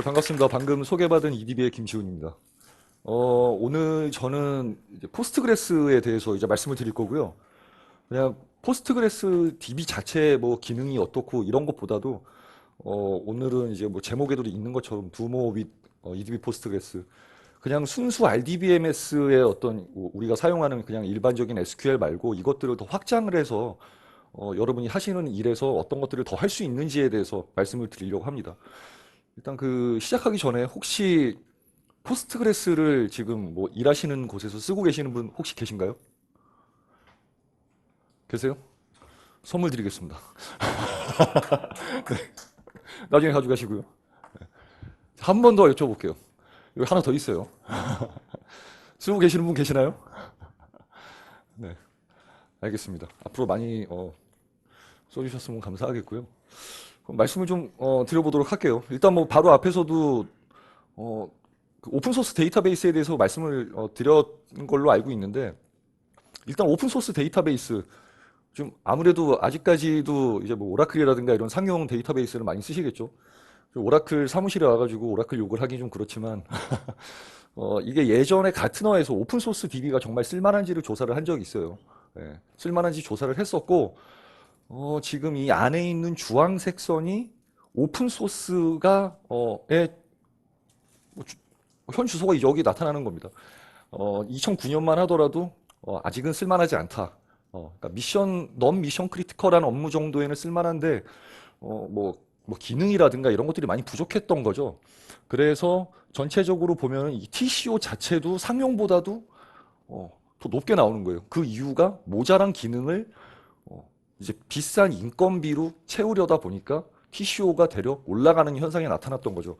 네, 반갑습니다. 방금 소개받은 EDB의 김시훈입니다. 오늘 저는 이제 포스트그레스에 대해서 이제 말씀을 드릴 거고요. 그냥 포스트그레스 DB 자체 뭐 기능이 어떻고 이런 것보다도 오늘은 이제 뭐 제목에도 있는 것처럼 두모 윗 EDB 포스트그레스 그냥 순수 RDBMS의 어떤 우리가 사용하는 그냥 일반적인 SQL 말고 이것들을 더 확장을 해서 여러분이 하시는 일에서 어떤 것들을 더 할 수 있는지에 대해서 말씀을 드리려고 합니다. 일단 그 시작하기 전에 혹시 포스트그레스를 지금 뭐 일하시는 곳에서 쓰고 계시는 분 혹시 계신가요? 계세요? 선물 드리겠습니다. 나중에 가져가시고요. 한 번 더 여쭤볼게요. 여기 하나 더 있어요. 쓰고 계시는 분 계시나요? 네, 알겠습니다. 앞으로 많이 써주셨으면 감사하겠고요. 그럼 말씀을 좀 드려보도록 할게요. 일단 뭐 바로 앞에서도 그 오픈소스 데이터베이스에 대해서 말씀을 드렸던 걸로 알고 있는데 일단 오픈소스 데이터베이스 좀 아무래도 아직까지도 이제 뭐 오라클이라든가 이런 상용 데이터베이스를 많이 쓰시겠죠. 오라클 사무실에 와가지고 오라클 욕을 하기 좀 그렇지만 이게 예전에 가트너에서 오픈소스 DB가 정말 쓸만한지를 조사를 한 적이 있어요. 예, 쓸만한지 조사를 했었고 지금 이 안에 있는 주황색 선이 오픈소스가 현 주소가 여기 나타나는 겁니다. 2009년만 하더라도 아직은 쓸만하지 않다. 그러니까 넌 미션 크리티컬한 업무 정도에는 쓸만한데 뭐 기능이라든가 이런 것들이 많이 부족했던 거죠. 그래서 전체적으로 보면 이 TCO 자체도 상용보다도 더 높게 나오는 거예요. 그 이유가 모자란 기능을 이제 비싼 인건비로 채우려다 보니까 TCO가 대려 올라가는 현상이 나타났던 거죠.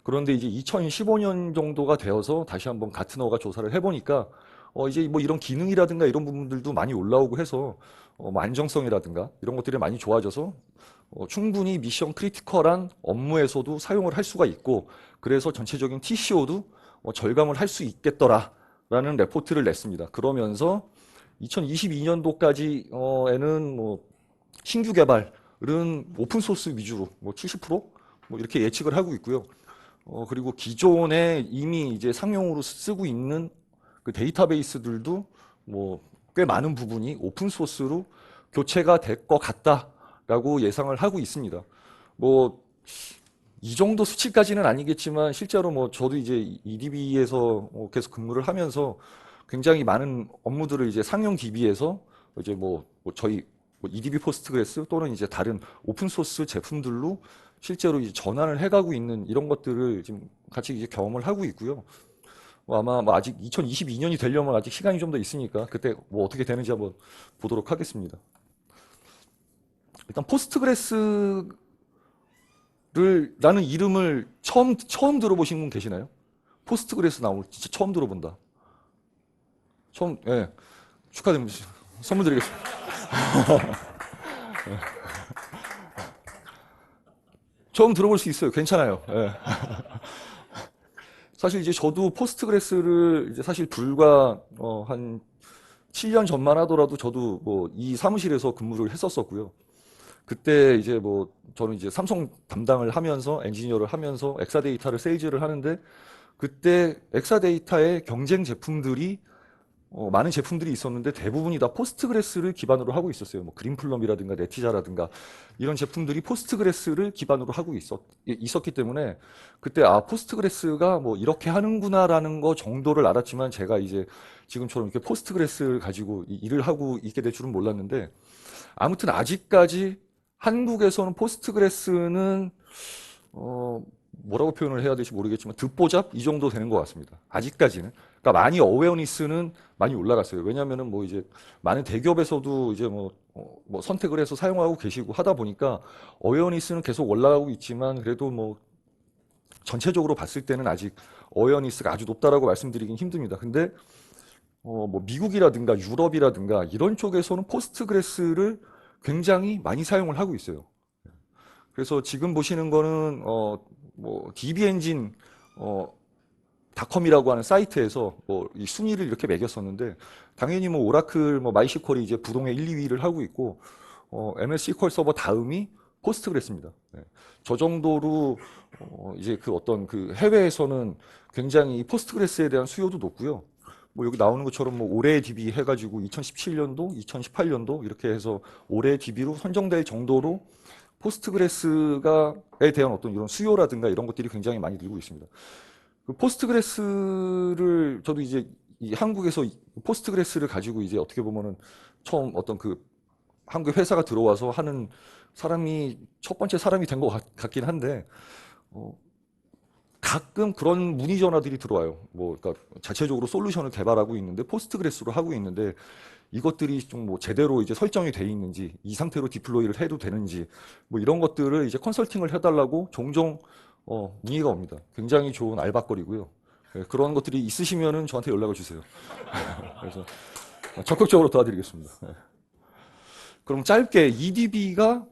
그런데 이제 2015년 정도가 되어서 다시 한번 가트너가 조사를 해보니까 이제 뭐 이런 기능이라든가 이런 부분들도 많이 올라오고 해서 뭐 안정성이라든가 이런 것들이 많이 좋아져서 충분히 미션 크리티컬한 업무에서도 사용을 할 수가 있고 그래서 전체적인 TCO도 절감을 할 수 있겠더라라는 레포트를 냈습니다. 그러면서 2022년도까지에는 뭐 신규 개발은 오픈 소스 위주로 뭐 70%뭐 이렇게 예측을 하고 있고요. 그리고 기존에 이미 이제 상용으로 쓰고 있는 그 데이터베이스들도 뭐 꽤 많은 부분이 오픈 소스로 교체가 될 것 같다라고 예상을 하고 있습니다. 뭐 이 정도 수치까지는 아니겠지만 실제로 뭐 저도 이제 EDB에서 계속 근무를 하면서 굉장히 많은 업무들을 이제 상용 DB에서 이제 뭐 저희 뭐 EDB 포스트그레스 또는 이제 다른 오픈 소스 제품들로 실제로 이제 전환을 해가고 있는 이런 것들을 지금 같이 이제 경험을 하고 있고요. 뭐 아마 뭐 아직 2022년이 되려면 아직 시간이 좀 더 있으니까 그때 뭐 어떻게 되는지 한번 보도록 하겠습니다. 일단 포스트그레스를 라는 이름을 처음 들어보신 분 계시나요? 포스트그레스 나올 진짜 처음 들어본다. 처음 예 축하드립니다. 선물 드리겠습니다. 처음 들어볼 수 있어요. 괜찮아요. 예. 사실 이제 저도 포스트그레스를 이제 사실 불과 한 7년 전만 하더라도 저도 뭐 이 사무실에서 근무를 했었었고요. 그때 이제 뭐 저는 이제 삼성 담당을 하면서 엔지니어를 하면서 엑사데이터를 세일즈를 하는데 그때 엑사데이터의 경쟁 제품들이 많은 제품들이 있었는데 대부분이 다 포스트그레스를 기반으로 하고 있었어요. 뭐 그린플럼이라든가 네티자라든가 이런 제품들이 포스트그레스를 기반으로 하고 있었기 때문에 그때 포스트그레스가 뭐 이렇게 하는구나라는 거 정도를 알았지만 제가 이제 지금처럼 이렇게 포스트그레스를 가지고 일을 하고 있게 될 줄은 몰랐는데 아무튼 아직까지 한국에서는 포스트그레스는 뭐라고 표현을 해야 될지 모르겠지만 듣보잡 이 정도 되는 것 같습니다. 아직까지는. 그러니까 많이 어웨어니스는 많이 올라갔어요. 왜냐하면은 뭐 이제 많은 대기업에서도 이제 뭐 선택을 해서 사용하고 계시고 하다 보니까 어웨어니스는 계속 올라가고 있지만 그래도 뭐 전체적으로 봤을 때는 아직 어웨어니스가 아주 높다라고 말씀드리긴 힘듭니다. 근데 뭐 미국이라든가 유럽이라든가 이런 쪽에서는 포스트그레스를 굉장히 많이 사용을 하고 있어요. 그래서 지금 보시는 거는 뭐 DB 엔진 닷컴이라고 하는 사이트에서 뭐 이 순위를 이렇게 매겼었는데 당연히 뭐 오라클 뭐 마이시퀄이 이제 부동의 1, 2위를 하고 있고 MS SQL 서버 다음이 포스트그레스입니다. 네. 저 정도로 이제 그 어떤 그 해외에서는 굉장히 포스트그레스에 대한 수요도 높고요. 뭐 여기 나오는 것처럼 뭐 올해 DB 해가지고 2017년도, 2018년도 이렇게 해서 올해 DB로 선정될 정도로 포스트그레스가에 대한 어떤 이런 수요라든가 이런 것들이 굉장히 많이 늘고 있습니다. 그 포스트그레스를 저도 이제 이 한국에서 포스트그레스를 가지고 이제 어떻게 보면은 처음 어떤 그 한국 회사가 들어와서 하는 사람이 첫 번째 사람이 된 것 같긴 한데 어, 가끔 그런 문의 전화들이 들어와요. 뭐 그러니까 자체적으로 솔루션을 개발하고 있는데 포스트그레스로 하고 있는데 이것들이 좀 뭐 제대로 이제 설정이 돼 있는지 이 상태로 디플로이를 해도 되는지 뭐 이런 것들을 이제 컨설팅을 해달라고 종종 문의가 옵니다. 굉장히 좋은 알바거리고요. 예, 그런 것들이 있으시면은 저한테 연락을 주세요. 그래서 적극적으로 도와드리겠습니다. 예. 그럼 짧게 EDB가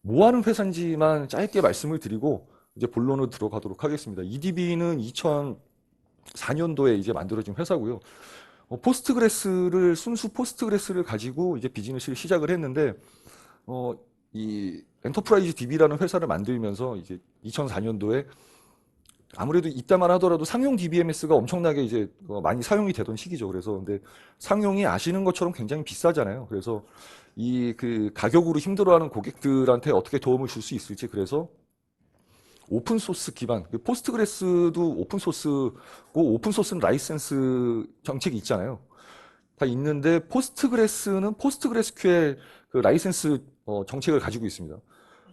뭐 하는 회사인지만 짧게 말씀을 드리고 이제 본론으로 들어가도록 하겠습니다. EDB는 2004년도에 이제 만들어진 회사고요. 포스트그레스를 순수 포스트그레스를 가지고 이제 비즈니스를 시작을 했는데 이 엔터프라이즈 DB라는 회사를 만들면서 이제 2004년도에 아무래도 이때만 하더라도 상용 DBMS가 엄청나게 이제 많이 사용이 되던 시기죠. 그래서 근데 상용이 아시는 것처럼 굉장히 비싸잖아요. 그래서 이 그 가격으로 힘들어하는 고객들한테 어떻게 도움을 줄 수 있을지 그래서 오픈 소스 기반 포스트그레스도 오픈 소스고 오픈 소스는 라이센스 정책이 있잖아요. 다 있는데 포스트그레스는 포스트그레스QL 그 라이센스 정책을 가지고 있습니다.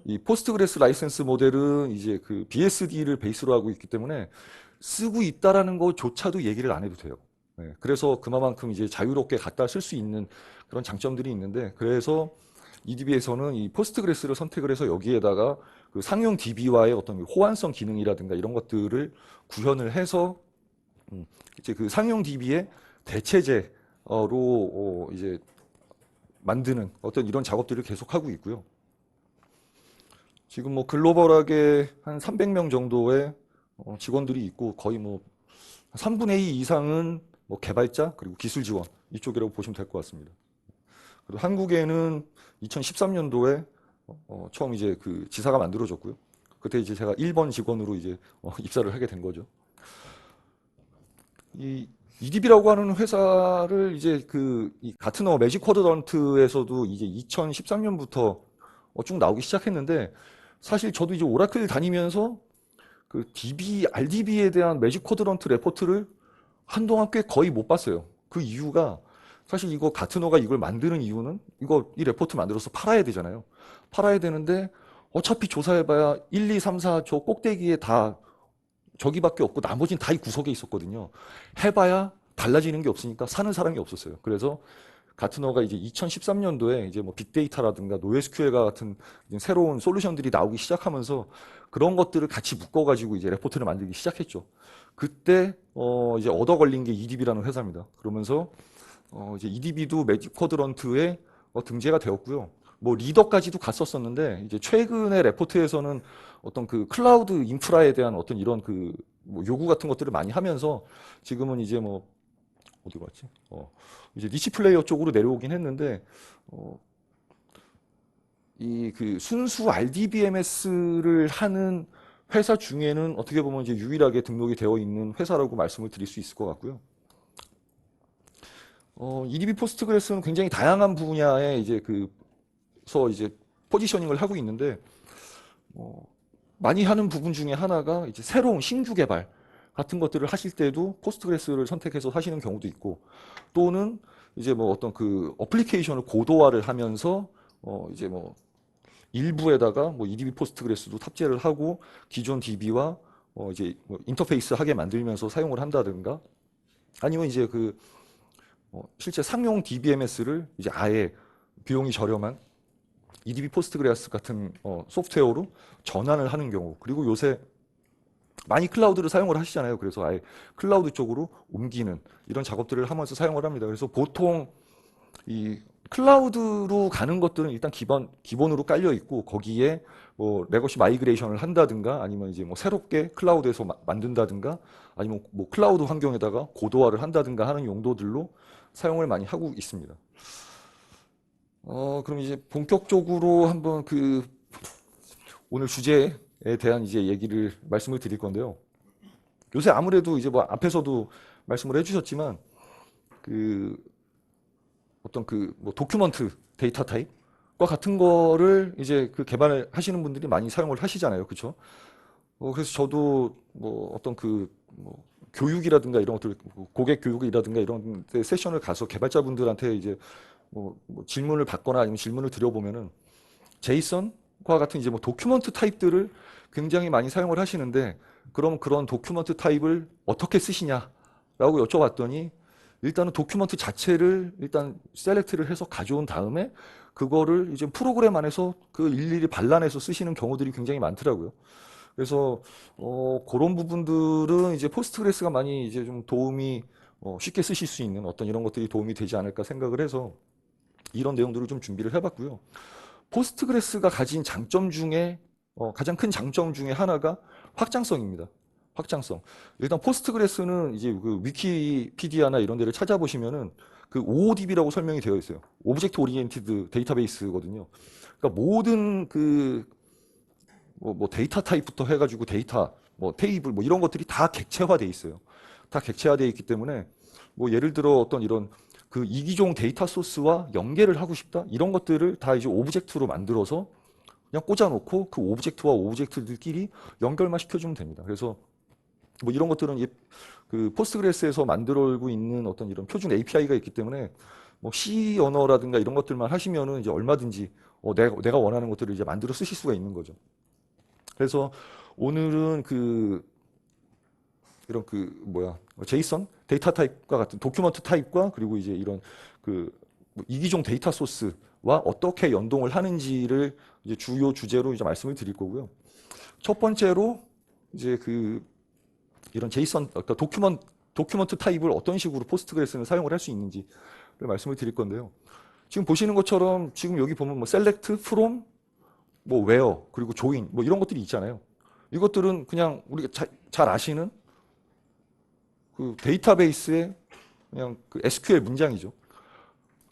이 포스트그레스 라이센스 모델은 이제 그 BSD를 베이스로 하고 있기 때문에 쓰고 있다라는 것조차도 얘기를 안 해도 돼요. 네, 그래서 그만큼 이제 자유롭게 갖다 쓸 수 있는 그런 장점들이 있는데 그래서 EDB에서는 이 포스트그레스를 선택을 해서 여기에다가 그 상용 DB와의 어떤 호환성 기능이라든가 이런 것들을 구현을 해서 이제 그 상용 DB의 대체제로 이제 만드는 어떤 이런 작업들을 계속하고 있고요. 지금 뭐 글로벌하게 한 300명 정도의 직원들이 있고 거의 뭐 3분의 2 이상은 뭐 개발자 그리고 기술 지원 이쪽이라고 보시면 될 것 같습니다. 그리고 한국에는 2013년도에 처음 이제 그 지사가 만들어졌고요. 그때 이제 제가 1번 직원으로 이제 입사를 하게 된 거죠. 이 EDB라고 하는 회사를 이제 이 가트너 매직 쿼드런트에서도 이제 2013년부터 쭉 나오기 시작했는데 사실 저도 이제 오라클 다니면서 그 DB, RDB에 대한 매직 쿼드런트 레포트를 한동안 꽤 거의 못 봤어요. 그 이유가 사실 이거 가트너가 이걸 만드는 이유는 이 레포트 만들어서 팔아야 되잖아요. 팔아야 되는데 어차피 조사해봐야 1, 2, 3, 4 저 꼭대기에 다 저기밖에 없고 나머지는 다 이 구석에 있었거든요. 해봐야 달라지는 게 없으니까 사는 사람이 없었어요. 그래서 가트너가 이제 2013년도에 이제 뭐 빅데이터라든가 노에스큐엘과 같은 새로운 솔루션들이 나오기 시작하면서 그런 것들을 같이 묶어가지고 이제 레포트를 만들기 시작했죠. 그때 이제 얻어 걸린 게 EDB라는 회사입니다. 그러면서 이제 EDB도 매직 쿼드런트에 등재가 되었고요. 뭐 리더까지도 갔었었는데 이제 최근의 레포트에서는 어떤 그 클라우드 인프라에 대한 어떤 이런 그뭐 요구 같은 것들을 많이 하면서 지금은 이제 뭐 어디로 갔지? 이제 니치 플레이어 쪽으로 내려오긴 했는데 이 그 순수 RDBMS를 하는 회사 중에는 어떻게 보면 이제 유일하게 등록이 되어 있는 회사라고 말씀을 드릴 수 있을 것 같고요. EDB 포스트그레스는 굉장히 다양한 분야에 이제 그서 이제 포지셔닝을 하고 있는데 많이 하는 부분 중에 하나가 이제 새로운 신규 개발 같은 것들을 하실 때도 포스트그레스를 선택해서 하시는 경우도 있고 또는 이제 뭐 어떤 그 어플리케이션을 고도화를 하면서 이제 뭐 일부에다가 뭐 EDB 포스트그레스도 탑재를 하고 기존 DB와 이제 뭐 인터페이스 하게 만들면서 사용을 한다든가 아니면 이제 실제 상용 DBMS를 이제 아예 비용이 저렴한 EDB 포스트그레스 같은 소프트웨어로 전환을 하는 경우 그리고 요새 많이 클라우드를 사용을 하시잖아요. 그래서 아예 클라우드 쪽으로 옮기는 이런 작업들을 하면서 사용을 합니다. 그래서 보통 이 클라우드로 가는 것들은 일단 기본으로 깔려 있고 거기에 뭐 레거시 마이그레이션을 한다든가 아니면 이제 뭐 새롭게 클라우드에서 만든다든가 아니면 뭐 클라우드 환경에다가 고도화를 한다든가 하는 용도들로 사용을 많이 하고 있습니다. 그럼 이제 본격적으로 한번 오늘 주제에 대한 이제 얘기를 말씀을 드릴 건데요. 요새 아무래도 이제 뭐 앞에서도 말씀을 해주셨지만 그 어떤 그 뭐 도큐먼트 데이터 타입과 같은 거를 이제 그 개발을 하시는 분들이 많이 사용을 하시잖아요. 그렇죠? 그래서 저도 뭐 어떤 그 뭐 교육이라든가 이런 것들, 고객 교육이라든가 이런 데 세션을 가서 개발자분들한테 이제 뭐 질문을 받거나 아니면 질문을 드려보면은 제이슨과 같은 이제 뭐 도큐먼트 타입들을 굉장히 많이 사용을 하시는데, 그럼 그런 도큐먼트 타입을 어떻게 쓰시냐라고 여쭤봤더니 일단은 도큐먼트 자체를 일단 셀렉트를 해서 가져온 다음에 그거를 이제 프로그램 안에서 그 일일이 발라내서 쓰시는 경우들이 굉장히 많더라고요. 그래서 그런 부분들은 이제 포스트그레스가 많이 이제 좀 도움이 쉽게 쓰실 수 있는 어떤 이런 것들이 도움이 되지 않을까 생각을 해서 이런 내용들을 좀 준비를 해봤고요. 포스트그레스가 가진 장점 중에 가장 큰 장점 중에 하나가 확장성입니다. 확장성. 일단 포스트그레스는 이제 그 위키피디아나 이런 데를 찾아보시면은 그 OODB라고 설명이 되어 있어요. 오브젝트 오리엔티드 데이터베이스거든요. 그러니까 모든 그 뭐 데이터 타입부터 해가지고 데이터, 뭐 테이블, 뭐 이런 것들이 다 객체화돼 있어요. 다 객체화돼 있기 때문에 뭐 예를 들어 어떤 이런 그 이기종 데이터 소스와 연계를 하고 싶다 이런 것들을 다 이제 오브젝트로 만들어서 그냥 꽂아놓고 그 오브젝트와 오브젝트들끼리 연결만 시켜주면 됩니다. 그래서 뭐 이런 것들은 그 포스트그레스에서 만들고 있는 어떤 이런 표준 API가 있기 때문에 뭐 C 언어라든가 이런 것들만 하시면은 이제 얼마든지 내가 원하는 것들을 이제 만들어 쓰실 수가 있는 거죠. 그래서 오늘은 그 이런 그 뭐야 제이슨 데이터 타입과 같은 도큐먼트 타입과 그리고 이제 이런 그뭐 이기종 데이터 소스와 어떻게 연동을 하는지를 이제 주요 주제로 이제 말씀을 드릴 거고요. 첫 번째로 이제 그 이런 제이슨 그러니까 도큐먼트 타입을 어떤 식으로 포스트그레스는 사용을 할 수 있는지를 말씀을 드릴 건데요. 지금 보시는 것처럼 지금 여기 보면 뭐 셀렉트, 프롬, 뭐 웨어 그리고 조인 뭐 이런 것들이 있잖아요. 이것들은 그냥 우리가 잘 아시는 그 데이터베이스의 그냥 그 SQL 문장이죠.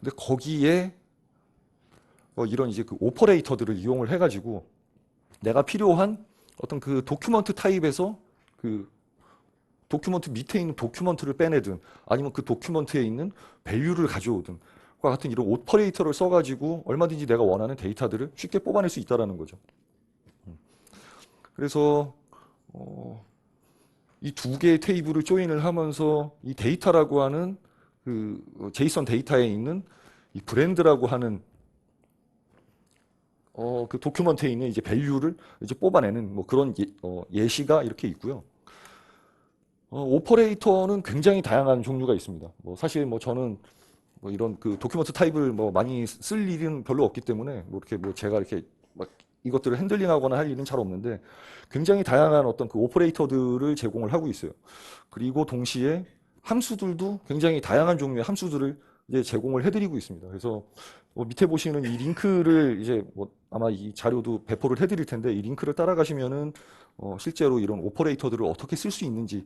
근데 거기에 이런 이제 그 오퍼레이터들을 이용을 해가지고 내가 필요한 어떤 그 도큐먼트 타입에서 그 도큐먼트 밑에 있는 도큐먼트를 빼내든 아니면 그 도큐먼트에 있는 밸류를 가져오든 과 같은 이런 오퍼레이터를 써가지고 얼마든지 내가 원하는 데이터들을 쉽게 뽑아낼 수 있다는 거죠. 그래서 이 두 개의 테이블을 조인을 하면서 이 데이터라고 하는 그 제이슨 데이터에 있는 이 브랜드라고 하는 그 도큐먼트에 있는 이제 밸류를 이제 뽑아내는 뭐 그런 예시가 이렇게 있고요. 오퍼레이터는 굉장히 다양한 종류가 있습니다. 뭐 사실 뭐 저는 뭐 이런 그 도큐먼트 타입을 뭐 많이 쓸 일은 별로 없기 때문에 뭐 이렇게 뭐 제가 이렇게 막 이것들을 핸들링하거나 할 일은 잘 없는데 굉장히 다양한 어떤 그 오퍼레이터들을 제공을 하고 있어요. 그리고 동시에 함수들도 굉장히 다양한 종류의 함수들을 이제 제공을 해드리고 있습니다. 그래서 뭐 밑에 보시는 이 링크를 이제 뭐 아마 이 자료도 배포를 해드릴 텐데 이 링크를 따라가시면은 실제로 이런 오퍼레이터들을 어떻게 쓸 수 있는지에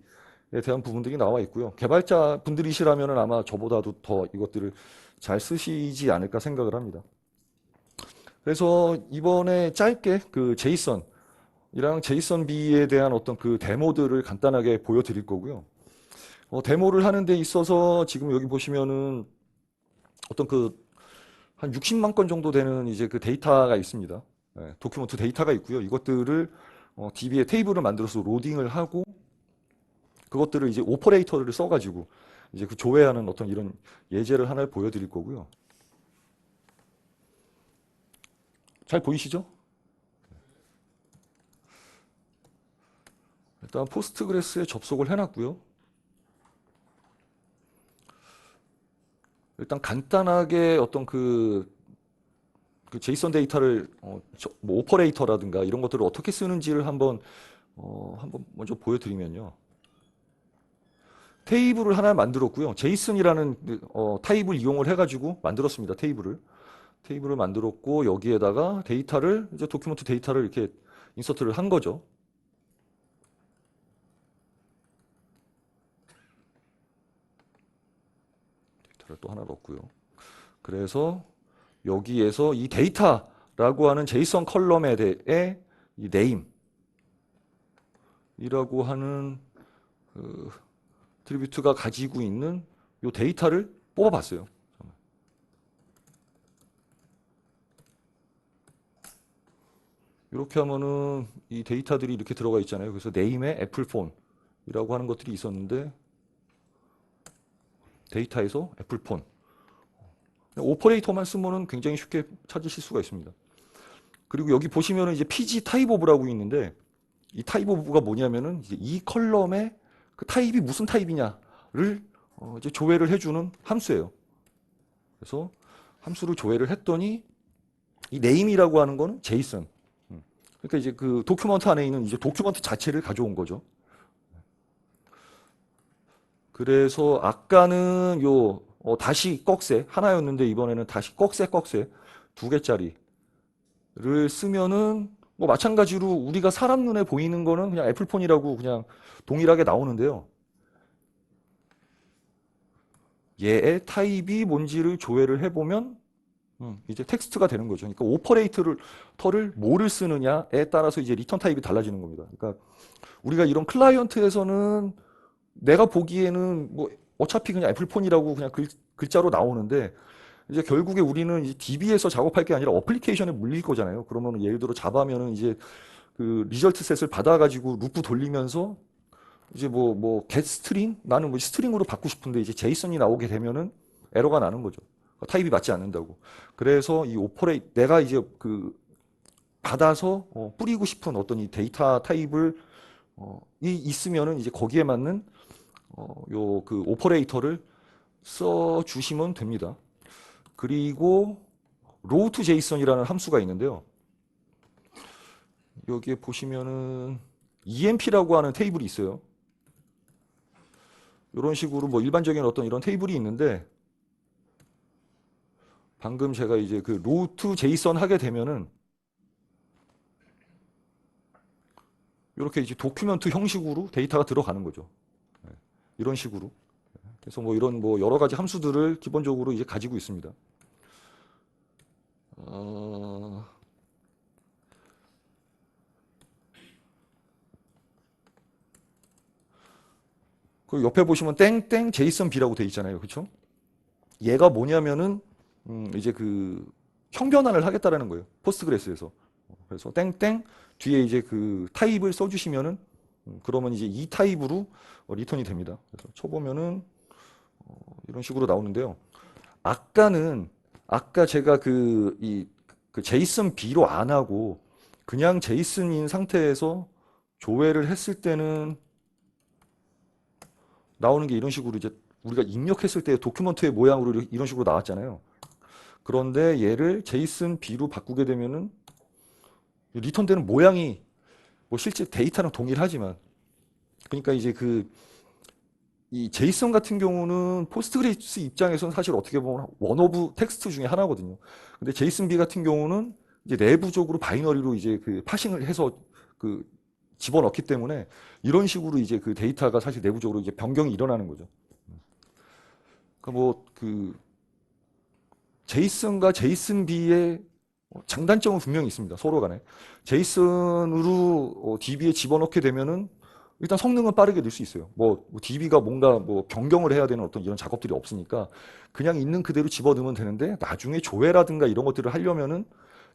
대한 부분들이 나와 있고요. 개발자 분들이시라면은 아마 저보다도 더 이것들을 잘 쓰시지 않을까 생각을 합니다. 그래서 이번에 짧게 그 제이슨이랑 제이슨 B에 대한 어떤 그 데모들을 간단하게 보여드릴 거고요. 데모를 하는 데 있어서 지금 여기 보시면은 어떤 그 한 60만 건 정도 되는 이제 그 데이터가 있습니다. 네, 도큐먼트 데이터가 있고요. 이것들을 DB에 테이블을 만들어서 로딩을 하고 그것들을 이제 오퍼레이터를 써가지고 이제 그 조회하는 어떤 이런 예제를 하나를 보여드릴 거고요. 잘 보이시죠? 일단 포스트그레스에 접속을 해놨고요. 일단 간단하게 어떤 그 제이슨 데이터를 뭐 오퍼레이터라든가 이런 것들을 어떻게 쓰는지를 한번 먼저 보여드리면요. 테이블을 하나 만들었고요. 제이슨이라는 타입을 이용을 해가지고 만들었습니다. 테이블을 만들었고 여기에다가 데이터를 이제 도큐먼트 데이터를 이렇게 인서트를 한 거죠. 데이터를 또 하나 넣었고요. 그래서 여기에서 이 데이터라고 하는 제이슨 컬럼에 대해 이 name이라고 하는 그 트리뷰트가 가지고 있는 이 데이터를 뽑아봤어요. 이렇게 하면은 이 데이터들이 이렇게 들어가 있잖아요. 그래서 name에 애플폰이라고 하는 것들이 있었는데 데이터에서 애플폰 오퍼레이터만 쓰면은 굉장히 쉽게 찾으실 수가 있습니다. 그리고 여기 보시면은 이제 pg 타입 오브라고 있는데 이 타입 오브가 뭐냐면은 이제 이 컬럼의 그 타입이 무슨 타입이냐를 이제 조회를 해주는 함수예요. 그래서 함수를 조회를 했더니 이 name이라고 하는 거는 JSON. 그러니까 이제 그 도큐먼트 안에 있는 이제 도큐먼트 자체를 가져온 거죠. 그래서 아까는 요 다시 꺽쇠 하나였는데 이번에는 다시 꺽쇠 두 개짜리를 쓰면은 뭐 마찬가지로 우리가 사람 눈에 보이는 거는 그냥 애플폰이라고 그냥 동일하게 나오는데요. 얘의 타입이 뭔지를 조회를 해보면 이제 텍스트가 되는 거죠. 그러니까 오퍼레이터를 뭐를 쓰느냐에 따라서 이제 리턴 타입이 달라지는 겁니다. 그러니까 우리가 이런 클라이언트에서는 내가 보기에는 뭐 어차피 그냥 애플폰이라고 그냥 글자로 나오는데 이제 결국에 우리는 이제 DB에서 작업할 게 아니라 어플리케이션에 물릴 거잖아요. 그러면 예를 들어 자바면은 이제 그 리절트 셋을 받아가지고 루프 돌리면서 이제 get 스트링 나는 뭐 스트링으로 받고 싶은데 이제 제이슨이 나오게 되면은 에러가 나는 거죠. 타입이 맞지 않는다고. 그래서 이 내가 이제 그 받아서 뿌리고 싶은 어떤 이 데이터 타입을 이 있으면은 이제 거기에 맞는 요 그 오퍼레이터를 써 주시면 됩니다. 그리고 row to JSON이라는 함수가 있는데요. 여기에 보시면은 EMP라고 하는 테이블이 있어요. 이런 식으로 뭐 일반적인 어떤 이런 테이블이 있는데 방금 제가 이제 그 row to JSON 하게 되면은 이렇게 이제 도큐멘트 형식으로 데이터가 들어가는 거죠. 이런 식으로. 그래서 뭐 이런 뭐 여러 가지 함수들을 기본적으로 이제 가지고 있습니다. 그 옆에 보시면 땡땡 제이슨 B라고 돼 있잖아요. 그렇죠? 얘가 뭐냐면은 이제 그 형변환을 하겠다라는 거예요. 포스트그레스에서. 그래서 땡땡 뒤에 이제 그 타입을 써주시면은 그러면 이제 이 타입으로 리턴이 됩니다. 그래서 쳐보면은 이런 식으로 나오는데요. 아까 제가 그 제이슨 B로 안 하고 그냥 제이슨인 상태에서 조회를 했을 때는 나오는 게 이런 식으로 이제 우리가 입력했을 때 도큐먼트의 모양으로 이런 식으로 나왔잖아요. 그런데 얘를 제이슨 B로 바꾸게 되면은 리턴되는 모양이 뭐 실제 데이터랑 동일하지만 그러니까 이제 이 제이슨 같은 경우는 포스트그레이스 입장에서는 사실 어떻게 보면 원 오브 텍스트 중에 하나거든요. 근데 제이슨 B 같은 경우는 이제 내부적으로 바이너리로 이제 그 파싱을 해서 그 집어넣기 때문에 이런 식으로 이제 그 데이터가 사실 내부적으로 이제 변경이 일어나는 거죠. 그러니까 뭐그 제이슨과 제이슨 B의 장단점은 분명히 있습니다. 서로 간에. 제이슨으로 DB에 집어넣게 되면은 일단 성능은 빠르게 늘 수 있어요. DB가 뭔가 뭐 변경을 해야 되는 어떤 이런 작업들이 없으니까 그냥 있는 그대로 집어넣으면 되는데 나중에 조회라든가 이런 것들을 하려면은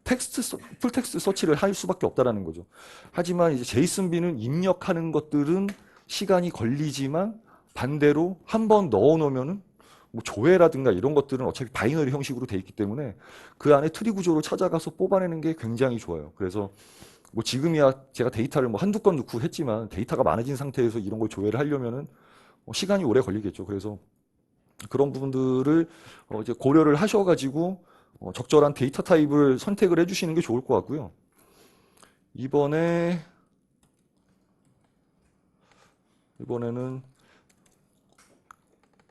풀텍스트 서치를 할 수밖에 없다라는 거죠. 하지만 이제 제이슨비는 입력하는 것들은 시간이 걸리지만 반대로 한번 넣어 놓으면은 뭐 조회라든가 이런 것들은 어차피 바이너리 형식으로 돼 있기 때문에 그 안에 트리 구조를 찾아가서 뽑아내는 게 굉장히 좋아요. 그래서 뭐 지금이야 제가 데이터를 뭐 한두 건 넣고 했지만 데이터가 많아진 상태에서 이런 걸 조회를 하려면은 시간이 오래 걸리겠죠. 그래서 그런 부분들을 이제 고려를 하셔가지고 적절한 데이터 타입을 선택을 해주시는 게 좋을 것 같고요. 이번에는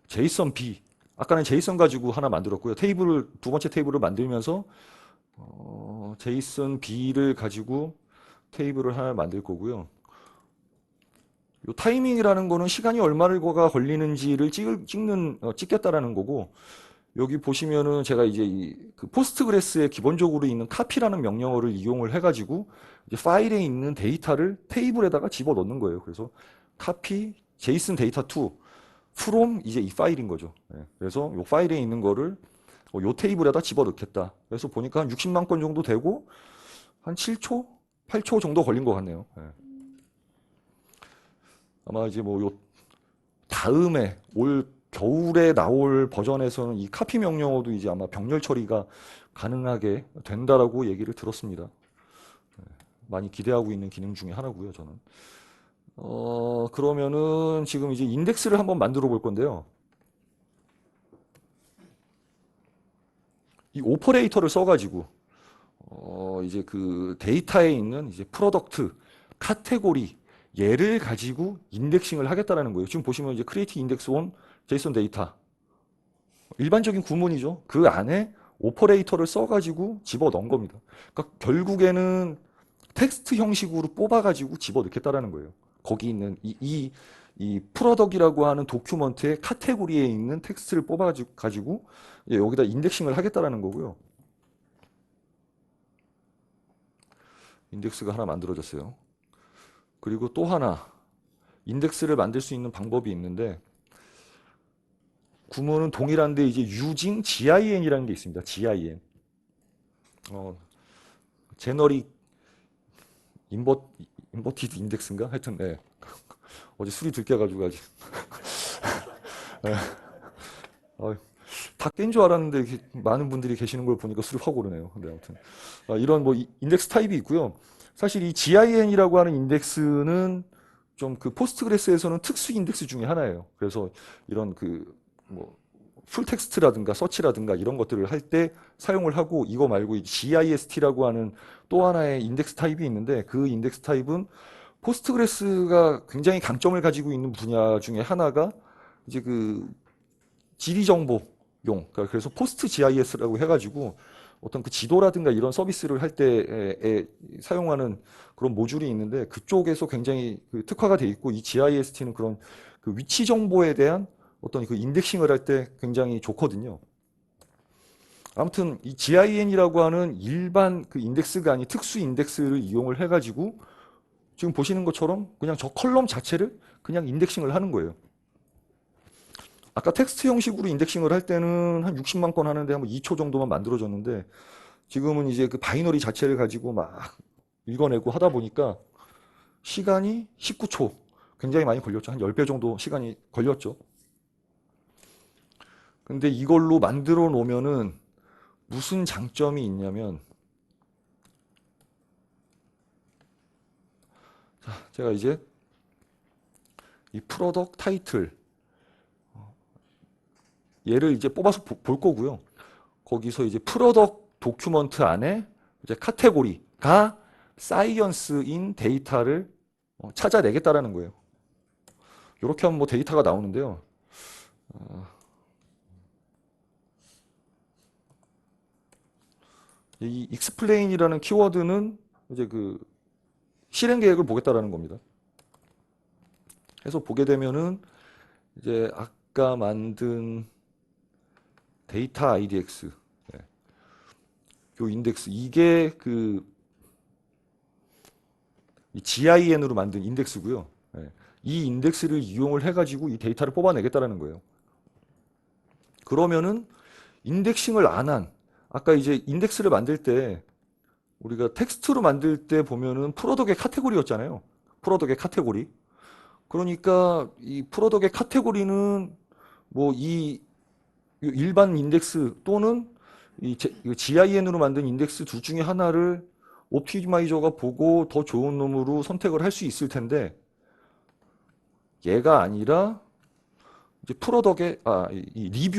제이슨 B. 아까는 제이슨 가지고 하나 만들었고요. 두 번째 테이블을 만들면서 제이슨 B를 가지고 테이블을 하나 만들 거고요. 요 타이밍이라는 거는 시간이 얼마가 걸리는지를 찍겠다라는 거고, 여기 보시면은 제가 이제 그 포스트그레스에 기본적으로 있는 카피라는 명령어를 이용을 해가지고 이제 파일에 있는 데이터를 테이블에다가 집어 넣는 거예요. 그래서 카피 제이슨 데이터 to from 이제 이 파일인 거죠. 예, 그래서 이 파일에 있는 거를 요 테이블에다 집어 넣겠다. 그래서 보니까 한 60만 건 정도 되고 한 7초, 8초 정도 걸린 것 같네요. 예. 아마 이제 뭐 요 다음에 올 겨울에 나올 버전에서는 이 카피 명령어도 이제 아마 병렬 처리가 가능하게 된다라고 얘기를 들었습니다. 많이 기대하고 있는 기능 중에 하나고요, 저는. 그러면은 지금 이제 인덱스를 한번 만들어 볼 건데요. 이 오퍼레이터를 써가지고, 이제 그 데이터에 있는 이제 프로덕트, 카테고리, 얘를 가지고 인덱싱을 하겠다라는 거예요. 지금 보시면 이제 create index on JSON 데이터. 일반적인 구문이죠. 그 안에 오퍼레이터를 써가지고 집어 넣은 겁니다. 그러니까 결국에는 텍스트 형식으로 뽑아가지고 집어 넣겠다라는 거예요. 거기 있는 이 프로덕이라고 하는 도큐먼트의 카테고리에 있는 텍스트를 뽑아가지고 여기다 인덱싱을 하겠다라는 거고요. 인덱스가 하나 만들어졌어요. 그리고 또 하나 인덱스를 만들 수 있는 방법이 있는데 구문은 동일한데 이제 using GIN이라는 게 있습니다. GIN. 제너릭 인버티드 인덱스인가? 하여튼 네. 어제 술이 들깨가지고 아직 네. 다 깬 줄 알았는데 많은 분들이 계시는 걸 보니까 술이 확 오르네요. 근데 아무튼 이런 뭐 인덱스 타입이 있고요. 사실 이 GIN이라고 하는 인덱스는 좀 그 포스트그레스에서는 특수 인덱스 중에 하나예요. 그래서 이런 그 뭐 풀텍스트라든가 서치라든가 이런 것들을 할 때 사용을 하고 이거 말고 GIST라고 하는 또 하나의 인덱스 타입이 있는데 그 인덱스 타입은 포스트그레스가 굉장히 강점을 가지고 있는 분야 중에 하나가 이제 그 지리 정보용 그러니까 그래서 포스트 GIS라고 해가지고 어떤 그 지도라든가 이런 서비스를 할 때에 사용하는 그런 모듈이 있는데 그쪽에서 굉장히 그 특화가 돼 있고 이 GIST는 그런 그 위치 정보에 대한 어떤 그 인덱싱을 할 때 굉장히 좋거든요. 아무튼 이 GIN이라고 하는 일반 그 인덱스가 아닌 특수 인덱스를 이용을 해가지고 지금 보시는 것처럼 그냥 저 컬럼 자체를 그냥 인덱싱을 하는 거예요. 아까 텍스트 형식으로 인덱싱을 할 때는 한 60만 건 하는데 한 2초 정도만 만들어졌는데 지금은 이제 그 바이너리 자체를 가지고 막 읽어내고 하다 보니까 시간이 19초. 굉장히 많이 걸렸죠. 한 10배 정도 시간이 걸렸죠. 근데 이걸로 만들어 놓으면은 무슨 장점이 있냐면 자, 제가 이제 이 프로덕트 타이틀 얘를 이제 뽑아서 볼 거고요. 거기서 이제 프로덕트 도큐먼트 안에 이제 카테고리가 사이언스인 데이터를 찾아내겠다라는 거예요. 이렇게 하면 뭐 데이터가 나오는데요. 이 explain이라는 키워드는 이제 그 실행 계획을 보겠다라는 겁니다. 해서 보게 되면은 이제 아까 만든 데이터 IDX 요 인덱스 이게 그 GIN으로 만든 인덱스고요. 이 인덱스를 이용을 해가지고 이 데이터를 뽑아내겠다라는 거예요. 그러면은 인덱싱을 안 한 아까 이제 인덱스를 만들 때 우리가 텍스트로 만들 때 보면은 프로덕의 카테고리였잖아요. 프로덕의 카테고리. 그러니까 이 프로덕의 카테고리는 뭐 이 일반 인덱스 또는 이 GIN으로 만든 인덱스 둘 중에 하나를 옵티마이저가 보고 더 좋은 놈으로 선택을 할 수 있을 텐데 얘가 아니라 이제 프로덕의 이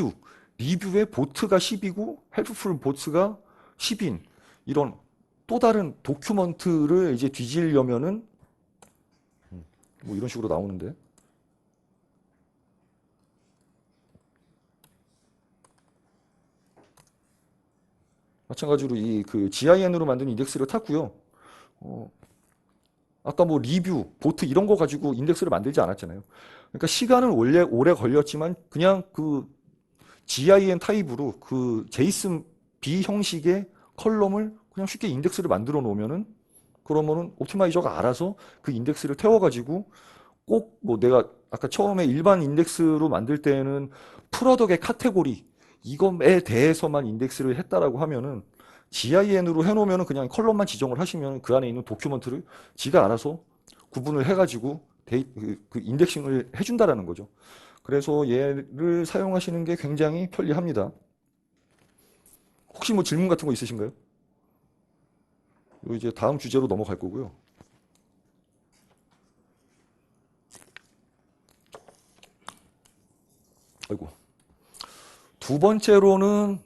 리뷰의 보트가 10이고 헬프풀 보트가 10인 이런 또 다른 도큐먼트를 이제 뒤지려면은 뭐 이런 식으로 나오는데 마찬가지로 이 그 GIN으로 만든 인덱스를 탔고요. 아까 뭐 리뷰, 보트 이런 거 가지고 인덱스를 만들지 않았잖아요. 그러니까 시간은 오래 걸렸지만 그냥 그 GIN 타입으로 그 제이슨 B 형식의 컬럼을 그냥 쉽게 인덱스를 만들어 놓으면은 그러면은 옵티마이저가 알아서 그 인덱스를 태워가지고 꼭 뭐 내가 아까 처음에 일반 인덱스로 만들 때에는 프로덕의 카테고리 이것에 대해서만 인덱스를 했다라고 하면은 GIN으로 해놓으면은 그냥 컬럼만 지정을 하시면 그 안에 있는 도큐먼트를 지가 알아서 구분을 해가지고 그 인덱싱을 해준다라는 거죠. 그래서 얘를 사용하시는 게 굉장히 편리합니다. 혹시 뭐 질문 같은 거 있으신가요? 이제 다음 주제로 넘어갈 거고요. 아이고. 두 번째로는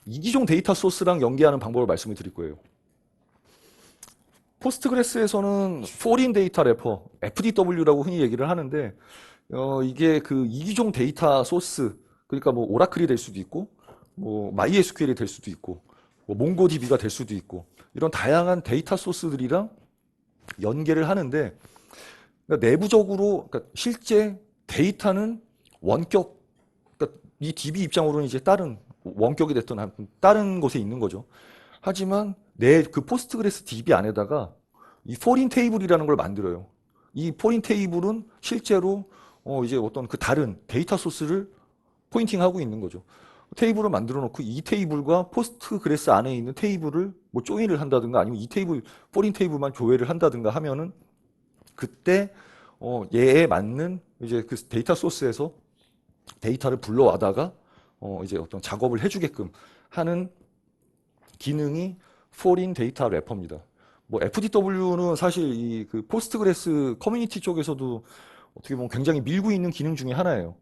이기종 데이터 소스랑 연계하는 방법을 말씀을 드릴 거예요. 포스트그레스에서는 포린 데이터 래퍼, FDW라고 흔히 얘기를 하는데 이게 그 이기종 데이터 소스, 그러니까 뭐 오라클이 될 수도 있고, 뭐 MySQL이 될 수도 있고, 뭐 몽고DB가 될 수도 있고, 이런 다양한 데이터 소스들이랑 연계를 하는데, 그러니까 내부적으로, 그러니까 실제 데이터는 원격, 그러니까 이 DB 입장으로는 이제 다른 원격이 됐던 다른 곳에 있는 거죠. 하지만 내 그 포스트그레스 DB 안에다가 이 포린 테이블이라는 걸 만들어요. 이 포린 테이블은 실제로 이제 어떤 그 다른 데이터 소스를 포인팅하고 있는 거죠. 테이블을 만들어 놓고 이 테이블과 포스트그레스 안에 있는 테이블을 뭐 조인을 한다든가 아니면 이 테이블 포린 테이블만 조회를 한다든가 하면은 그때 얘에 맞는 이제 그 데이터 소스에서 데이터를 불러와다가 이제 어떤 작업을 해주게끔 하는 기능이 포린 데이터 래퍼입니다. 뭐 FDW는 사실 이 그 포스트그레스 커뮤니티 쪽에서도 어떻게 보면 굉장히 밀고 있는 기능 중에 하나예요.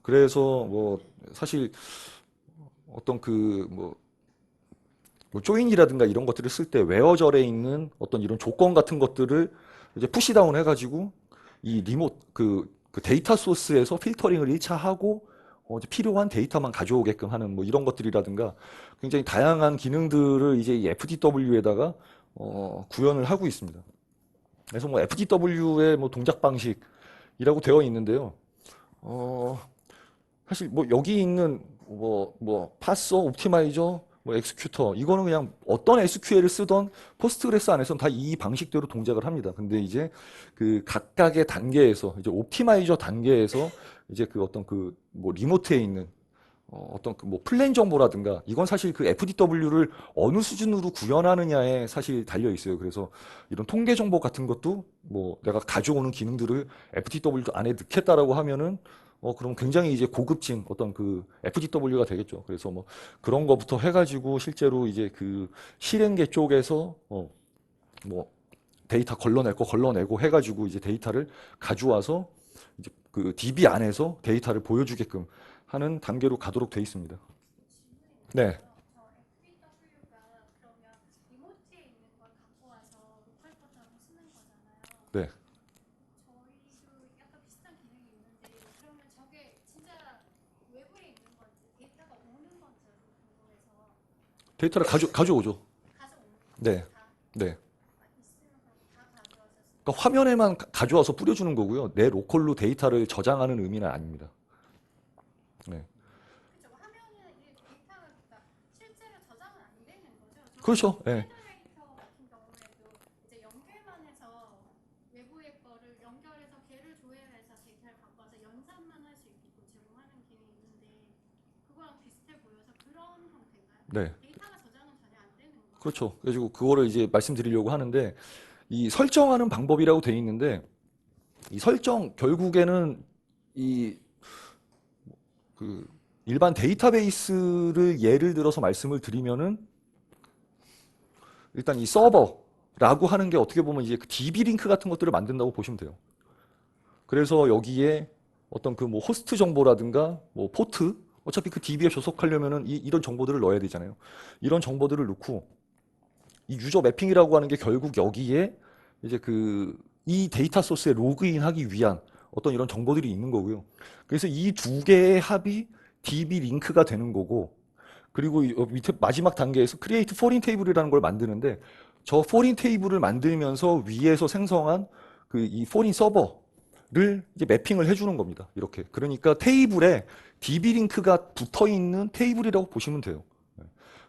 그래서 뭐 사실 어떤 뭐 조인이라든가 이런 것들을 쓸 때 웨어절에 있는 어떤 이런 조건 같은 것들을 이제 푸시다운 해가지고 이 그 데이터 소스에서 필터링을 1차 하고 이제 필요한 데이터만 가져오게끔 하는 뭐 이런 것들이라든가 굉장히 다양한 기능들을 이제 이 FDW에다가 구현을 하고 있습니다. 그래서 뭐 FDW의 뭐 동작 방식이라고 되어 있는데요. 어, 사실 뭐 여기 있는 뭐 파서, 옵티마이저, 뭐 엑스큐터 이거는 그냥 어떤 SQL을 쓰던 포스트그레스 안에서는 다 이 방식대로 동작을 합니다. 근데 이제 그 각각의 단계에서 이제 옵티마이저 단계에서 이제 그 어떤 그 뭐 리모트에 있는 어떤 그 뭐 플랜 정보라든가 이건 사실 그 FDW를 어느 수준으로 구현하느냐에 사실 달려 있어요. 그래서 이런 통계 정보 같은 것도 뭐 내가 가져오는 기능들을 FDW 안에 넣겠다라고 하면은 그럼 굉장히 이제 고급진 어떤 그 FDW가 되겠죠. 그래서 뭐 그런 거부터 해가지고 실제로 이제 그 실행계 쪽에서 뭐 데이터 걸러낼 거 걸러내고 해가지고 이제 데이터를 가져와서 이제 그 DB 안에서 데이터를 보여주게끔 하는 단계로 가도록 돼 있습니다. 네, 네. 데이터를 가져오죠. 네, 네. 그러니까 화면에만 가져와서 뿌려주는 거고요. 내 로컬로 데이터를 저장하는 의미는 아닙니다. 네. 그렇죠. 네. 네. 그렇죠. 그래가지고 그거를 이제 말씀드리려고 하는데 이 설정하는 방법이라고 돼 있는데 이 설정 결국에는 이 그 일반 데이터베이스를 예를 들어서 말씀을 드리면은 일단 이 서버라고 하는 게 어떻게 보면 이제 그 DB 링크 같은 것들을 만든다고 보시면 돼요. 그래서 여기에 어떤 그 뭐 호스트 정보라든가 뭐 포트 어차피 그 DB에 접속하려면은 이런 정보들을 넣어야 되잖아요. 이런 정보들을 넣고 이 유저 매핑이라고 하는 게 결국 여기에 이제 그 이 데이터 소스에 로그인하기 위한 어떤 이런 정보들이 있는 거고요. 그래서 이 두 개의 합이 DB 링크가 되는 거고 그리고 이 밑에 마지막 단계에서 크리에이트 포린 테이블이라는 걸 만드는데 저 포린 테이블을 만들면서 위에서 생성한 그 이 포린 서버 이제 매핑을 해주는 겁니다. 이렇게. 그러니까 테이블에 DB 링크가 붙어 있는 테이블이라고 보시면 돼요.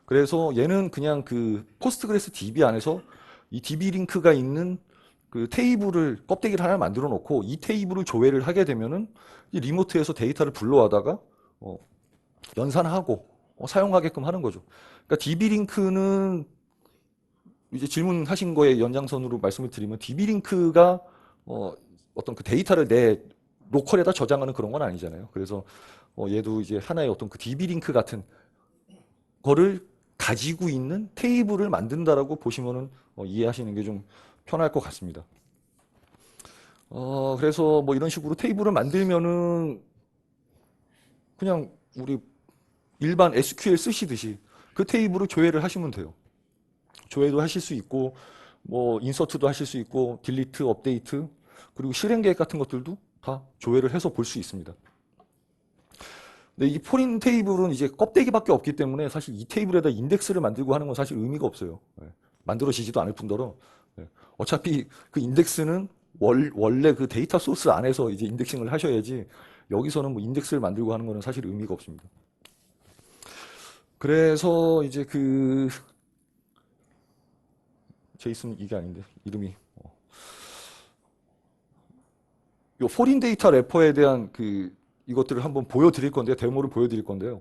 그래서 얘는 그냥 그 포스트그레스 DB 안에서 이 DB 링크가 있는 그 테이블을 껍데기를 하나 만들어 놓고 이 테이블을 조회를 하게 되면은 이 리모트에서 데이터를 불러와다가 연산하고 사용하게끔 하는 거죠. 그러니까 DB 링크는 이제 질문하신 거에 연장선으로 말씀을 드리면 DB 링크가 어떤 그 데이터를 내 로컬에다 저장하는 그런 건 아니잖아요. 그래서 얘도 이제 하나의 어떤 그 DB 링크 같은 거를 가지고 있는 테이블을 만든다라고 보시면은 이해하시는 게 좀 편할 것 같습니다. 그래서 뭐 이런 식으로 테이블을 만들면은 그냥 우리 일반 SQL 쓰시듯이 그 테이블을 조회를 하시면 돼요. 조회도 하실 수 있고 뭐 인서트도 하실 수 있고 딜리트, 업데이트 그리고 실행 계획 같은 것들도 다 조회를 해서 볼 수 있습니다. 근데 이 포린 테이블은 이제 껍데기밖에 없기 때문에 사실 이 테이블에다 인덱스를 만들고 하는 건 사실 의미가 없어요. 만들어지지도 않을 뿐더러 어차피 그 인덱스는 원래 그 데이터 소스 안에서 이제 인덱싱을 하셔야지 여기서는 뭐 인덱스를 만들고 하는 거는 사실 의미가 없습니다. 그래서 이제 그 제이슨 이게 아닌데 이름이 요 포린 데이터 래퍼에 대한 그 이것들을 한번 보여드릴 건데요. 데모를 보여드릴 건데요.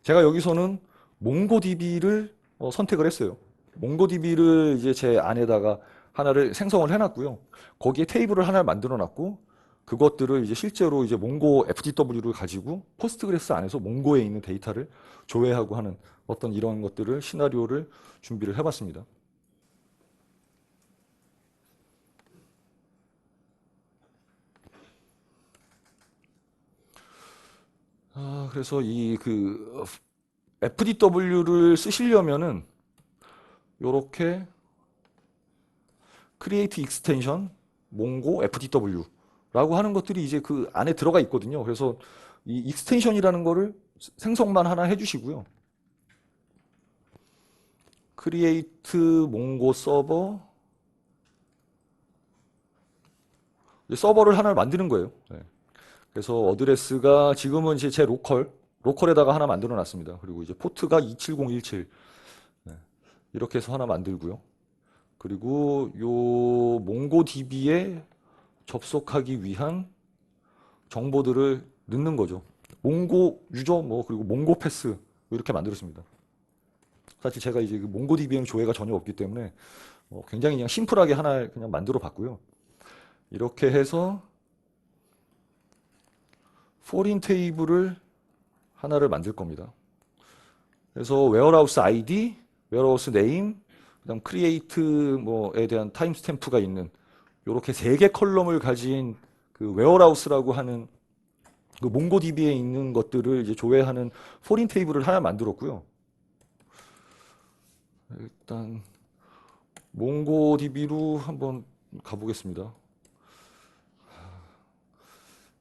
제가 여기서는 몽고DB를 선택을 했어요. 몽고DB를 이제 제 안에다가 하나를 생성을 해놨고요. 거기에 테이블을 하나를 만들어놨고 그것들을 이제 실제로 이제 몽고 FTW를 가지고 포스트그레스 안에서 몽고에 있는 데이터를 조회하고 하는 어떤 이런 것들을 시나리오를 준비를 해봤습니다. 그래서 이 그 FDW를 쓰시려면은 요렇게 Create Extension 몽고 FDW라고 하는 것들이 이제 그 안에 들어가 있거든요. 그래서 이 익스텐션이라는 거를 생성만 하나 해주시고요. Create 몽고 서버 서버를 하나 만드는 거예요. 네. 그래서 어드레스가 지금은 이제 제 로컬에다가 하나 만들어 놨습니다. 그리고 이제 포트가 27017 이렇게 해서 하나 만들고요. 그리고 요 몽고DB에 접속하기 위한 정보들을 넣는 거죠. 몽고 유저 뭐 그리고 몽고 패스 이렇게 만들었습니다. 사실 제가 이제 그 몽고DB에는 조회가 전혀 없기 때문에 굉장히 그냥 심플하게 하나 그냥 만들어 봤고요. 이렇게 해서 포린 테이블을 하나를 만들 겁니다. 그래서 웨어하우스 아이디, 웨어하우스 네임, 그다음 크리에이트 뭐에 대한 타임 스탬프가 있는 이렇게 세 개 컬럼을 가진 그 웨어하우스라고 하는 그 몽고DB에 있는 것들을 이제 조회하는 포린 테이블을 하나 만들었고요. 일단 몽고DB로 한번 가보겠습니다.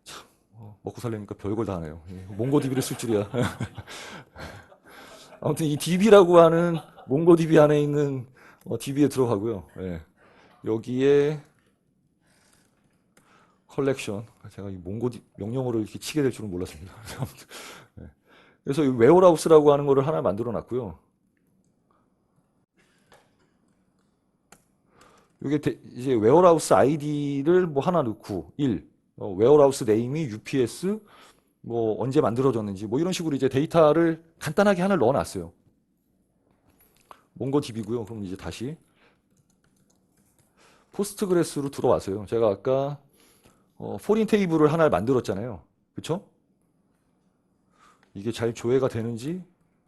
참, 먹고 살려니까 별걸 다 하네요. 몽고DB를 쓸 줄이야. 아무튼 이 DB라고 하는 몽고DB 안에 있는 DB에 들어가고요. 예. 여기에 컬렉션 제가 이 몽고 명령어를 이렇게 치게 될 줄은 몰랐습니다. 예. 그래서 이 웨어하우스라고 하는 거를 하나 만들어 놨고요. 이게 이제 웨어하우스 아이디를 뭐 하나 넣고 1 웨어하우스 네임이 UPS 뭐 언제 만들어졌는지 뭐 이런 식으로 이제 데이터를 간단하게 하나 넣어놨어요. 몽고DB고요. 그럼 이제 다시 포스트그레스로 들어와서요. 제가 아까 포린 테이블을 하나 만들었잖아요. 그쵸? 이게 잘 조회가 되는지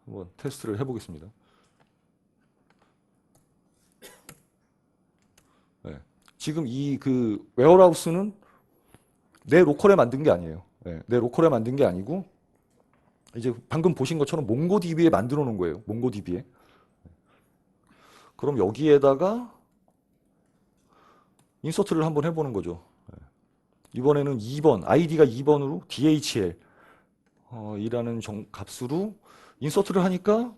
한번 테스트를 해보겠습니다. 네. 지금 이 그 웨어하우스는 내 로컬에 만든 게 아니에요. 네. 내 로컬에 만든 게 아니고 이제 방금 보신 것처럼 몽고DB에 만들어 놓은 거예요. 몽고DB에. 그럼 여기에다가 인서트를 한번 해보는 거죠. 이번에는 2번, 아이디가 2번으로 DHL 이라는 값으로 인서트를 하니까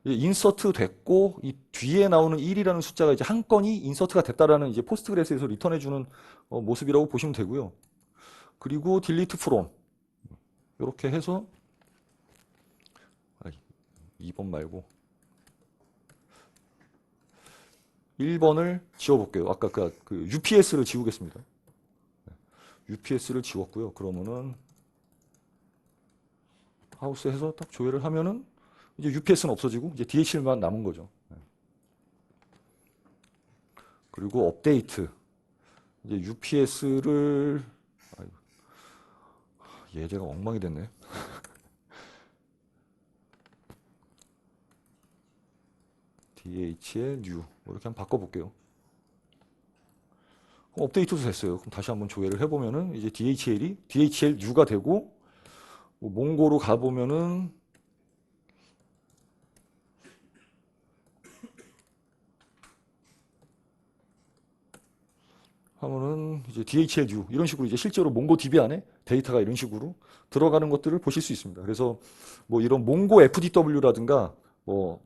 인서트 됐고 이 뒤에 나오는 1이라는 숫자가 이제 한 건이 인서트가 됐다라는 이제 포스트그레스에서 리턴해주는 모습이라고 보시면 되고요. 그리고 딜리트 프롬 이렇게 해서 2번 말고 1번을 지워볼게요. 아까 그 UPS를 지우겠습니다. UPS를 지웠고요. 그러면은 하우스 해서 딱 조회를 하면은 이제 UPS는 없어지고 이제 DHL만 남은 거죠. 그리고 업데이트. 이제 UPS를 예제가 엉망이 됐네. DHL new 이렇게 한번 바꿔볼게요. 업데이트도 됐어요. 그럼 다시 한번 조회를 해보면은 이제 DHL이 DHL new가 되고 뭐 몽고로 가보면은 하면은 이제 DHL new 이런 식으로 이제 실제로 몽고DB 안에 데이터가 이런 식으로 들어가는 것들을 보실 수 있습니다. 그래서 뭐 이런 몽고 FDW라든가 뭐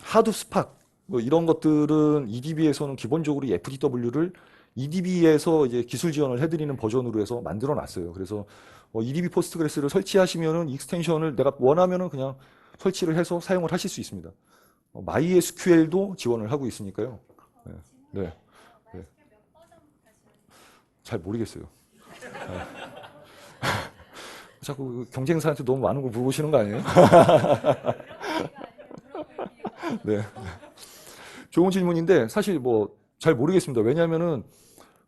하드 스팟 뭐 이런 것들은 EDB에서는 기본적으로 이 FDW를 EDB에서 이제 기술 지원을 해드리는 버전으로 해서 만들어 놨어요. 그래서 EDB 포스트그레스를 설치하시면은 익스텐션을 내가 원하면은 그냥 설치를 해서 사용을 하실 수 있습니다. MySQL도 지원을 하고 있으니까요. 네. 네. 네. 잘 모르겠어요. 자꾸 경쟁사한테 너무 많은 걸 물어보시는 거 아니에요? 네. 좋은 질문인데 사실 뭐 잘 모르겠습니다. 왜냐하면은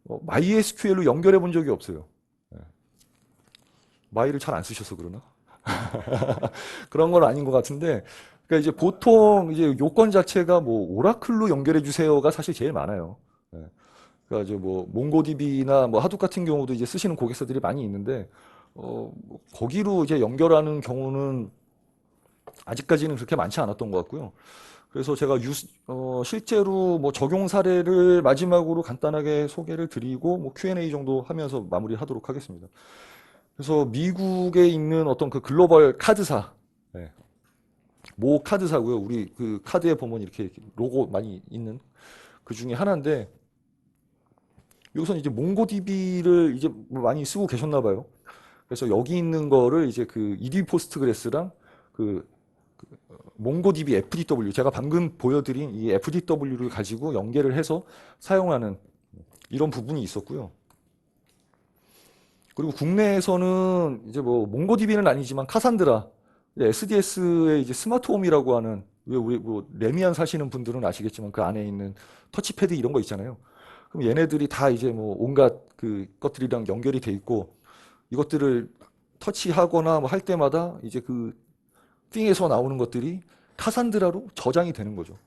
MySQL로 연결해 본 적이 없어요. 네. 마이를 잘 안 쓰셔서 그러나? 그런 건 아닌 것 같은데, 그러니까 이제 보통 이제 요건 자체가 뭐 오라클로 연결해 주세요가 사실 제일 많아요. 네. 그러니까 이제 뭐 몽고DB나 뭐 하둡 같은 경우도 이제 쓰시는 고객사들이 많이 있는데, 뭐 거기로 이제 연결하는 경우는 아직까지는 그렇게 많지 않았던 것 같고요. 그래서 제가 실제로 뭐 적용 사례를 마지막으로 간단하게 소개를 드리고 뭐 Q&A 정도 하면서 마무리하도록 하겠습니다. 그래서 미국에 있는 어떤 그 글로벌 카드사, 네. 모 카드사고요. 우리 그 카드에 보면 이렇게 로고 많이 있는 그 중에 하나인데 여기서는 이제 몽고DB를 이제 많이 쓰고 계셨나 봐요. 그래서 여기 있는 거를 이제 그 EDB 포스트그레스랑 그 몽고DB FDW 제가 방금 보여드린 이 FDW를 가지고 연계를 해서 사용하는 이런 부분이 있었고요. 그리고 국내에서는 이제 뭐 몽고DB는 아니지만 카산드라 SDS의 이제 스마트홈이라고 하는 왜 우리 뭐 레미안 사시는 분들은 아시겠지만 그 안에 있는 터치패드 이런 거 있잖아요. 그럼 얘네들이 다 이제 뭐 온갖 그 것들이랑 연결이 돼 있고 이것들을 터치하거나 뭐 할 때마다 이제 그 띵에서 나오는 것들이 카산드라로 저장이 되는 거죠.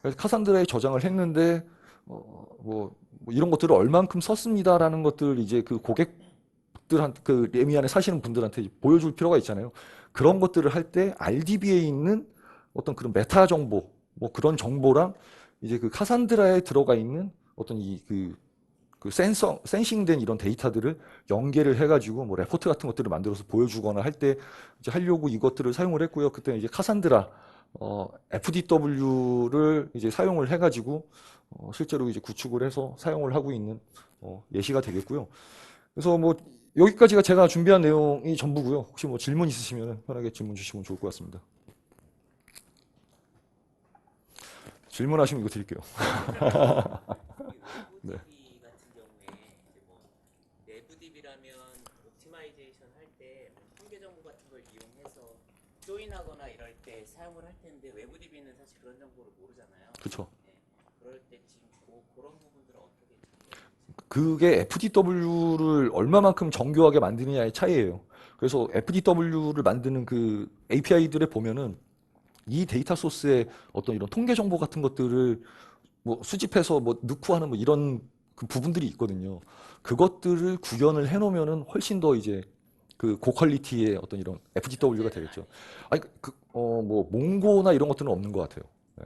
그래서 카산드라에 저장을 했는데 뭐 이런 것들을 얼만큼 썼습니다라는 것들 이제 그 고객들한테 그 레미안에 사시는 분들한테 보여줄 필요가 있잖아요. 그런 것들을 할 때 RDB에 있는 어떤 그런 메타 정보 뭐 그런 정보랑 이제 그 카산드라에 들어가 있는 어떤 그 센싱된 이런 데이터들을 연계를 해가지고 뭐 레포트 같은 것들을 만들어서 보여주거나 할 때 이제 하려고 이것들을 사용을 했고요. 그때 이제 카산드라 FDW를 이제 사용을 해가지고 실제로 이제 구축을 해서 사용을 하고 있는 예시가 되겠고요. 그래서 뭐 여기까지가 제가 준비한 내용이 전부고요. 혹시 뭐 질문 있으시면 편하게 질문 주시면 좋을 것 같습니다. 질문하시면 이거 드릴게요. 네. 같은 경우에 이제 뭐 내부 DB라면 옵티마이제이션 할 때 통계 정보 같은 걸 이용해서 조인하거나 이럴 때 사용을 할 텐데 외부 DB는 사실 그런 정보를 모르잖아요. 그렇죠. 네. 그럴 때 지금 그런 부분들은 어떻게 그게 FDW를 얼마만큼 정교하게 만드느냐의 차이예요. 그래서 FDW를 만드는 그 API들에 보면은 이 데이터 소스의 어떤 이런 통계 정보 같은 것들을 뭐 수집해서 뭐 넣고 하는 뭐 이런 그 부분들이 있거든요. 그것들을 구현을 해놓으면은 훨씬 더 이제 그 고퀄리티의 어떤 이런 FDW가 되겠죠. 아니 뭐 몽고나 이런 것들은 없는 것 같아요. 네.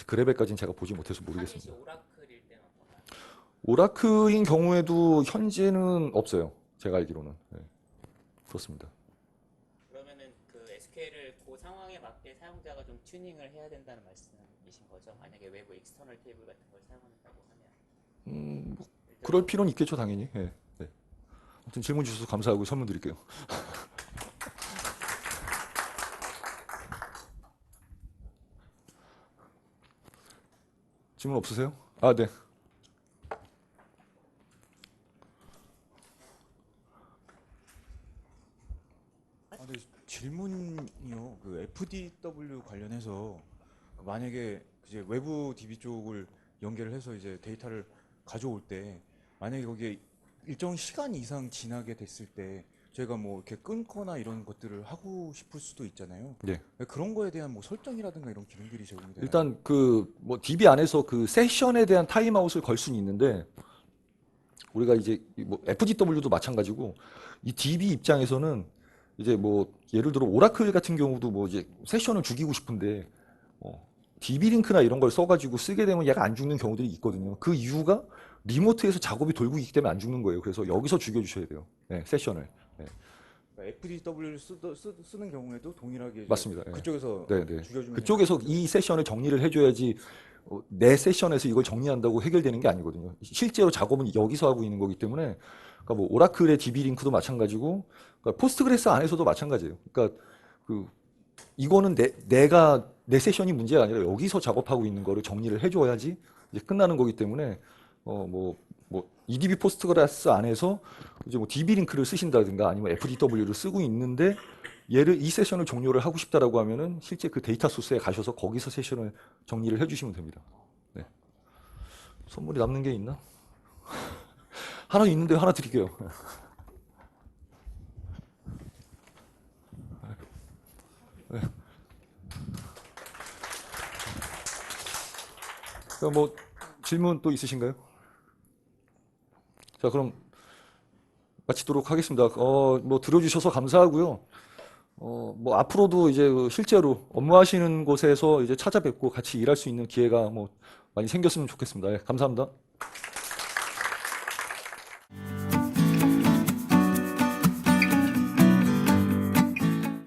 그 레벨까지는 제가 보지 못해서 모르겠습니다. 오라클일 때는 어떤가요? 오라클인 경우에도 현재는 없어요. 제가 알기로는. 네. 그렇습니다. 그러면은 그 SQL을 그 상황에 맞게 튜닝을 해야 된다는 말씀이신 거죠? 만약에 외부 익스터널 테이블 같은 걸 사용한다고 하면 뭐 일단 그럴 필요는 있겠죠, 당연히. 예. 네. 아무튼 질문 주셔서 감사하고 선물 드릴게요. 질문 없으세요? 아, 네. 네, 질문이요. 그 FDW 관련해서 만약에 이제 외부 DB 쪽을 연결을 해서 이제 데이터를 가져올 때 만약에 거기에 일정 시간 이상 지나게 됐을 때 저희가 뭐 이렇게 끊거나 이런 것들을 하고 싶을 수도 있잖아요. 네. 그런 거에 대한 뭐 설정이라든가 이런 기능들이 제공이 되나요? 일단 그 뭐 DB 안에서 그 세션에 대한 타임아웃을 걸 수는 있는데 우리가 이제 뭐 FDW도 마찬가지고 이 DB 입장에서는 이제 뭐 예를 들어 오라클 같은 경우도 뭐 이제 세션을 죽이고 싶은데 DB 링크나 이런 걸 써가지고 쓰게 되면 얘가 안 죽는 경우들이 있거든요. 그 이유가 리모트에서 작업이 돌고 있기 때문에 안 죽는 거예요. 그래서 여기서 죽여주셔야 돼요. 네, 세션을. 네, 그러니까 FDW를 쓰는 경우에도 동일하게 이제 맞습니다. 네. 그쪽에서 네, 네. 죽여주면 그쪽에서 이 세션을 정리를 해줘야지 내 세션에서 이걸 정리한다고 해결되는 게 아니거든요. 실제로 작업은 여기서 하고 있는 거기 때문에 그러니까 뭐 오라클의 DB 링크도 마찬가지고 그러니까 포스트그레스 안에서도 마찬가지예요. 그러니까 그 이거는 내가 내 세션이 문제가 아니라 여기서 작업하고 있는 거를 정리를 해줘야지 이제 끝나는 거기 때문에 뭐 EDB 포스트그레스 안에서 이제 뭐 DB 링크를 쓰신다든가 아니면 FDW를 쓰고 있는데 얘를 이 세션을 종료를 하고 싶다라고 하면은 실제 그 데이터 소스에 가셔서 거기서 세션을 정리를 해주시면 됩니다. 네. 선물이 남는 게 있나? 하나 있는데 하나 드릴게요. 네. 뭐 질문 또 있으신가요? 자, 그럼 마치도록 하겠습니다. 뭐 들어주셔서 감사하고요. 뭐 앞으로도 이제 그 실제로 업무하시는 곳에서 이제 찾아뵙고 같이 일할 수 있는 기회가 뭐 많이 생겼으면 좋겠습니다. 예, 감사합니다.